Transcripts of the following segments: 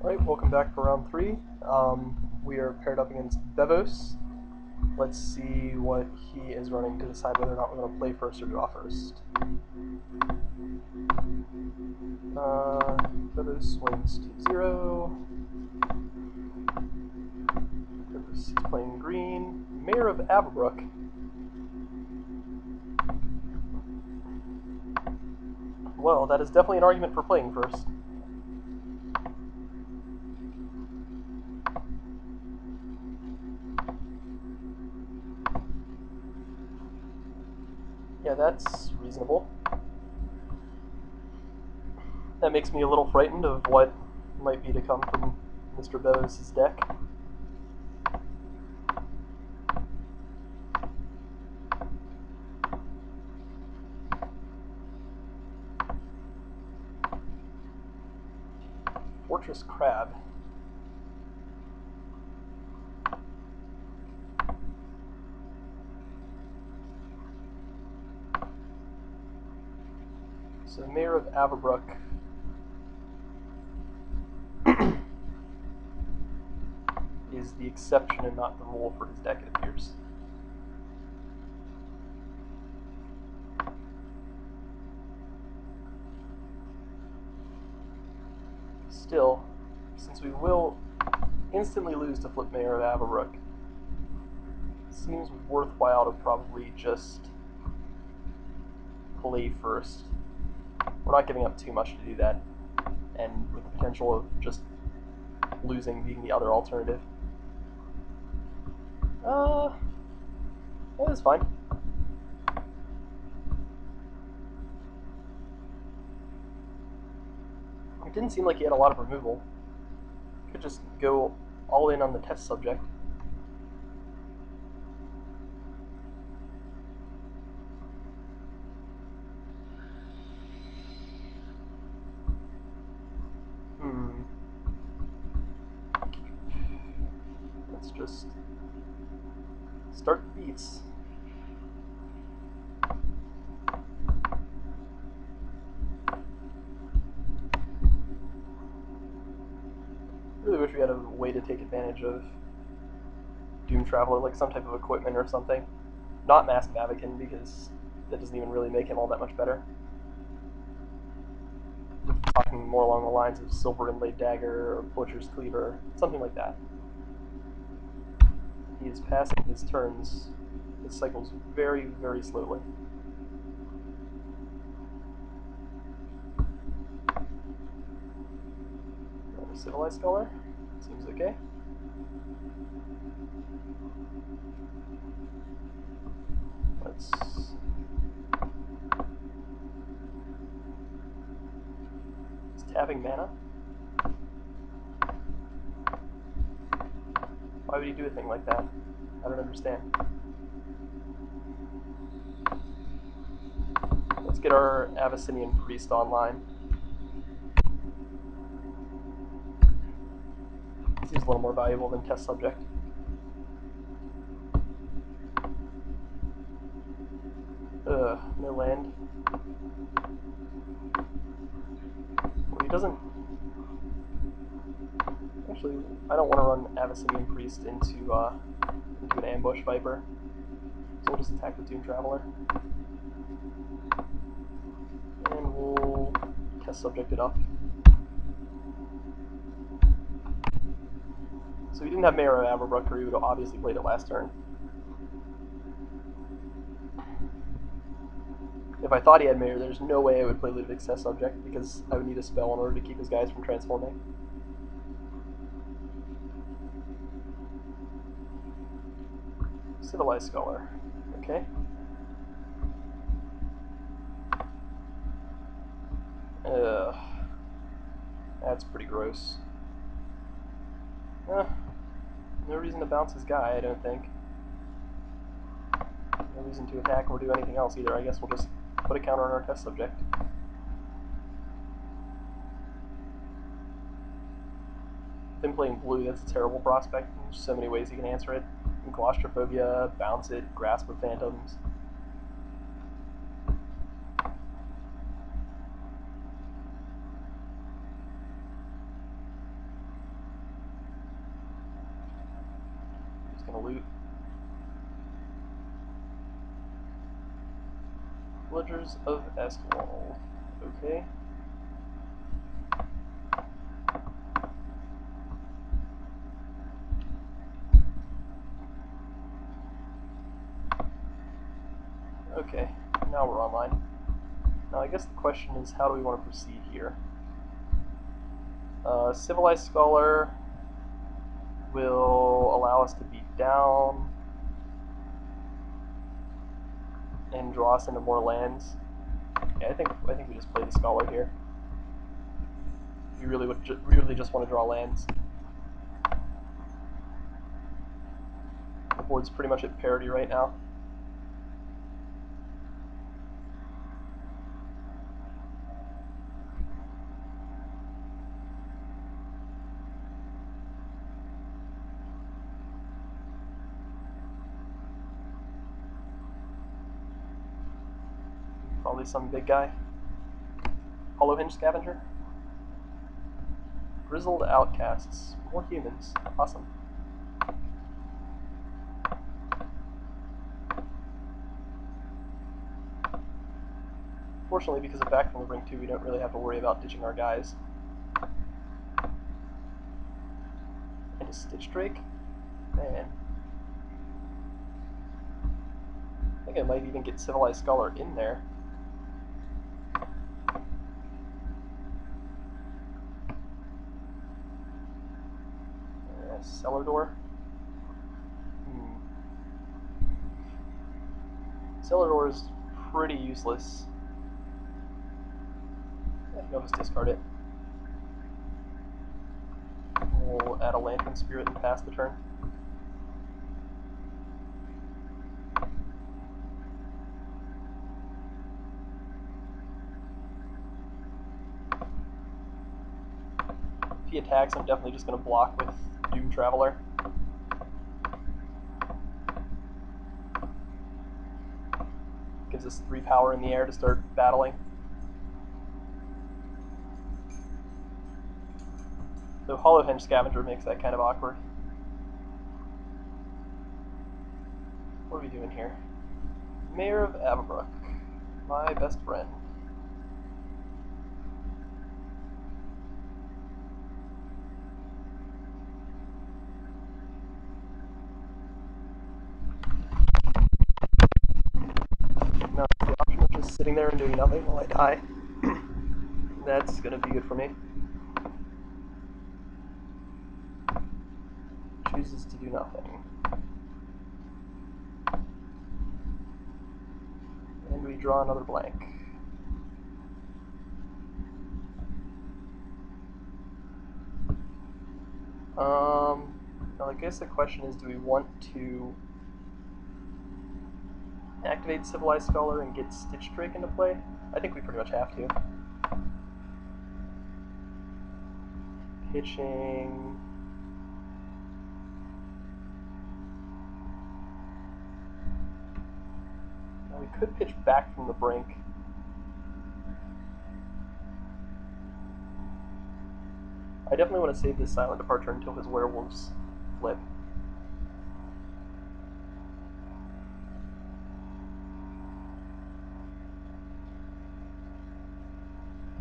Alright, welcome back for round 3. We are paired up against Bevos. Let's see what he is running to decide whether or not we're going to play first or draw first. Bevos swings 2-0. Bevos is playing green. Mayor of Averbrook. Well, that is definitely an argument for playing first. Yeah, that's reasonable. That makes me a little frightened of what might be to come from Mr. Bevos' deck. Fortress Crab. So Mayor of Averbrook is the exception and not the rule for his deck, it appears. Still, since we will instantly lose to flip Mayor of Averbrook, it seems worthwhile to probably just play first. We're not giving up too much to do that, and with the potential of just losing being the other alternative. That is fine. It didn't seem like he had a lot of removal. Could just go all in on the test subject. Let's just start the beats. Really wish we had a way to take advantage of Doom Traveler, like some type of equipment or something. Not Mask Mavakin, because that doesn't even really make him all that much better. Talking more along the lines of Silver Inlaid Dagger or Butcher's Cleaver, something like that. He is passing his turns, his cycles very, very slowly. Civilized Scholar, seems okay. Let's tapping mana. Why would he do a thing like that? I don't understand. Let's get our Abyssinian Priest online. Seems a little more valuable than test subject. No land. Well, he doesn't... Actually, I don't want to run Abyssinian Priest into an Ambush Viper, so we'll just attack the Doom Traveler. And we'll test subject it up. So he didn't have Mayor of Averbrook, or he would have obviously played it last turn. If I thought he had Mayor, there's no way I would play Ludwig's test subject, because I would need a spell in order to keep his guys from transforming. Civilized Scholar. Okay. Ugh. That's pretty gross. No reason to bounce his guy, I don't think. No reason to attack or do anything else either. I guess we'll just put a counter on our test subject. With him playing blue, that's a terrible prospect. There's so many ways he can answer it. Claustrophobia, bounce it, grasp of phantoms. Villagers of Eskwald. Okay. Okay, now we're online. Now I guess the question is, how do we want to proceed here? Civilized Scholar will allow us to beat down and draw us into more lands. Yeah, I think we just play the Scholar here. We really just want to draw lands. The board's pretty much at parity right now. Probably some big guy. Hollow Hinge Scavenger. Grizzled Outcasts. More humans. Awesome. Fortunately, because of Back from the Brink 2, we don't really have to worry about ditching our guys. And a Stitch Drake? Man. I think I might even get Civilized Scholar in there. Cellar Door. Cellar Door is pretty useless. I think I'll just discard it. We'll add a Lantern Spirit and pass the turn. If he attacks, I'm definitely just going to block with Doom Traveler. Gives us 3 power in the air to start battling. So Hollow Hinge Scavenger makes that kind of awkward. What are we doing here? Mayor of Avabrook, my best friend. Now the option of just sitting there and doing nothing while I die. That's gonna be good for me. Chooses to do nothing. And we draw another blank. Now I guess the question is, do we want to activate Civilized Scholar and get Stitch Drake into play? I think we pretty much have to. Pitching... Now we could pitch Back from the Brink. I definitely want to save this Silent Departure until his werewolves flip.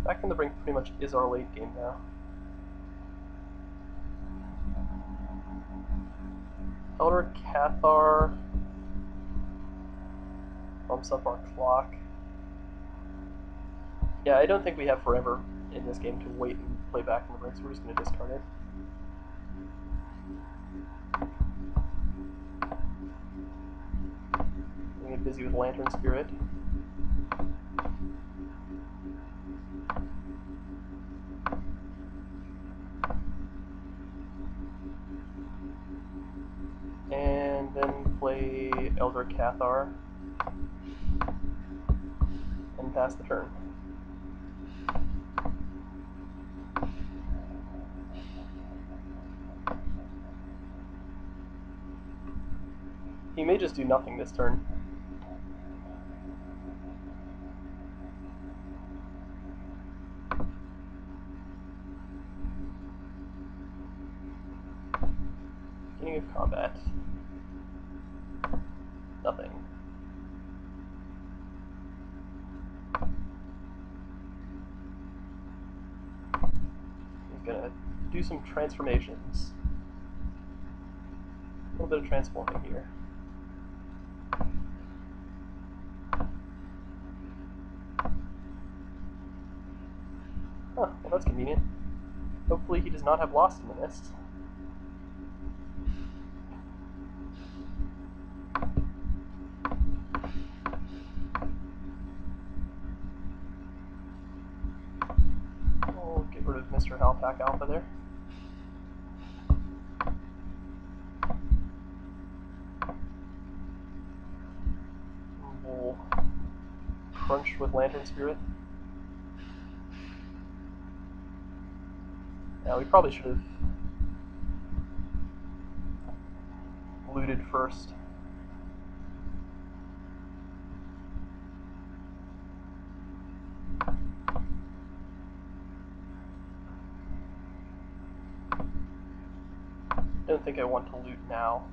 Back from the Brink pretty much is our late game now. Elder Cathar bumps up our clock. Yeah, I don't think we have forever in this game to wait and play Back from the Brink, so we're just going to discard it. We're going to get busy with Lantern Spirit. And then play Elder Cathar and pass the turn. He may just do nothing this turn. Beginning of combat. Nothing. gonna do some transformations. A little bit of transforming here. Huh, well that's convenient. Hopefully he does not have Lost in the Mist. We'll get rid of Mr. Halpack Alpha there. We'll crunch with Lantern Spirit. Now we probably should have looted first. I don't think I want to loot now.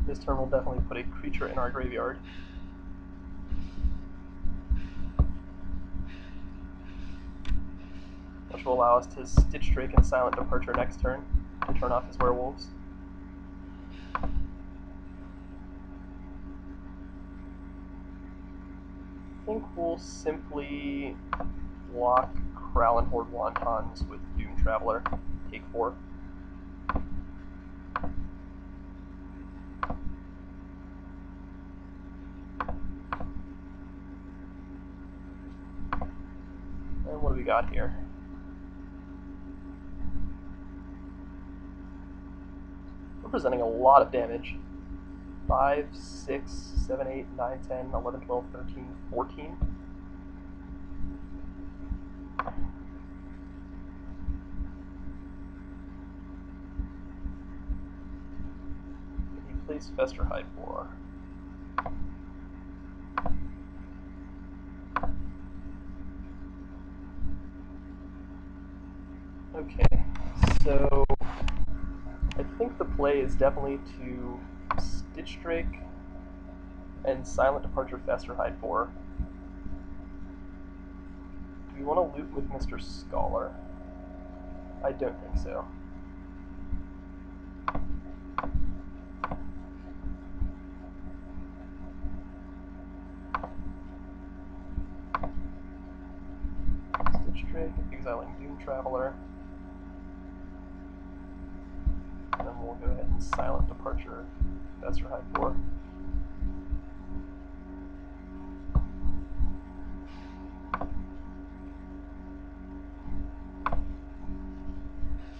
This turn will definitely put a creature in our graveyard. Which will allow us to Stitch Drake and Silent Departure next turn to turn off his werewolves. I think we'll simply block Kralin Horde Wontons with Doom Traveler, take 4. And what do we got here? Representing a lot of damage. 5, 6, 7, 8, 9, 10, 11, 12, 13, 14. He plays Festerhide 4. Okay, so I think the play is definitely to Stitch Drake and Silent Departure Festerhide 4. Do we want to loot with Mr. Scholar? I don't think so. Stitch Drake, exiling Doom Traveler. And then we'll go ahead and Silent Departure Festerhide 4.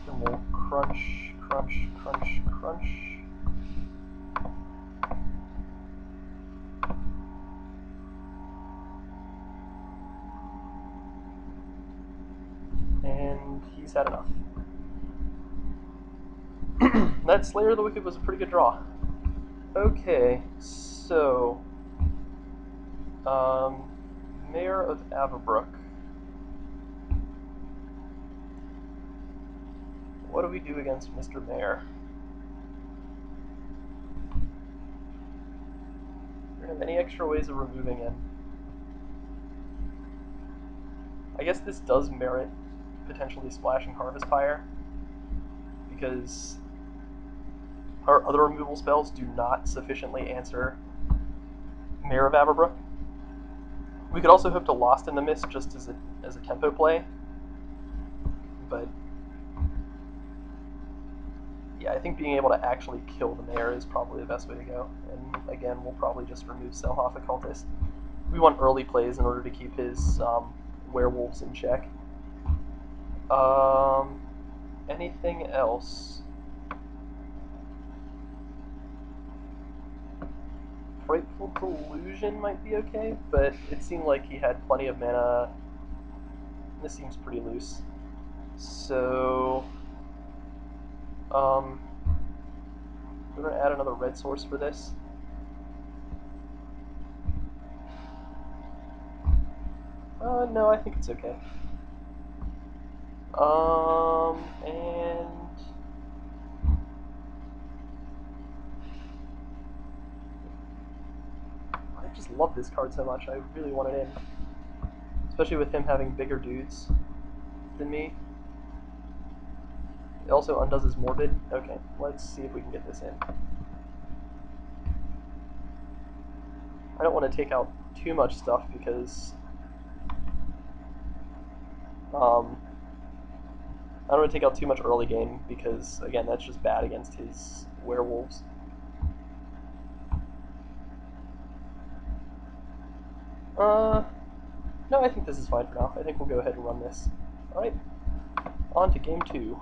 Then we'll crunch, crunch, crunch, crunch. And he's had enough. That Slayer of the Wicked was a pretty good draw. Okay, so Mayor of Averbrook. What do we do against Mr. Mayor? We don't have any extra ways of removing him. I guess this does merit potentially splashing Harvest Fire, because our other removal spells do not sufficiently answer Mayor of Averbrook. We could also hope to Lost in the Mist just as a tempo play, but yeah, I think being able to actually kill the Mayor is probably the best way to go. And again, we'll probably just remove Selhoff Occultist. We want early plays in order to keep his werewolves in check. Anything else? Frightful Delusion might be okay, but it seemed like he had plenty of mana. This seems pretty loose. So, we're going to add another red source for this. No, I think it's okay. And I just love this card so much. I really want it in, especially with him having bigger dudes than me. It also undoes his Morbid. Okay, let's see if we can get this in. I don't want to take out too much stuff because I don't want to take out too much early game because, again, that's just bad against his werewolves. No, I think this is fine for now. I think we'll go ahead and run this. Alright, on to game 2.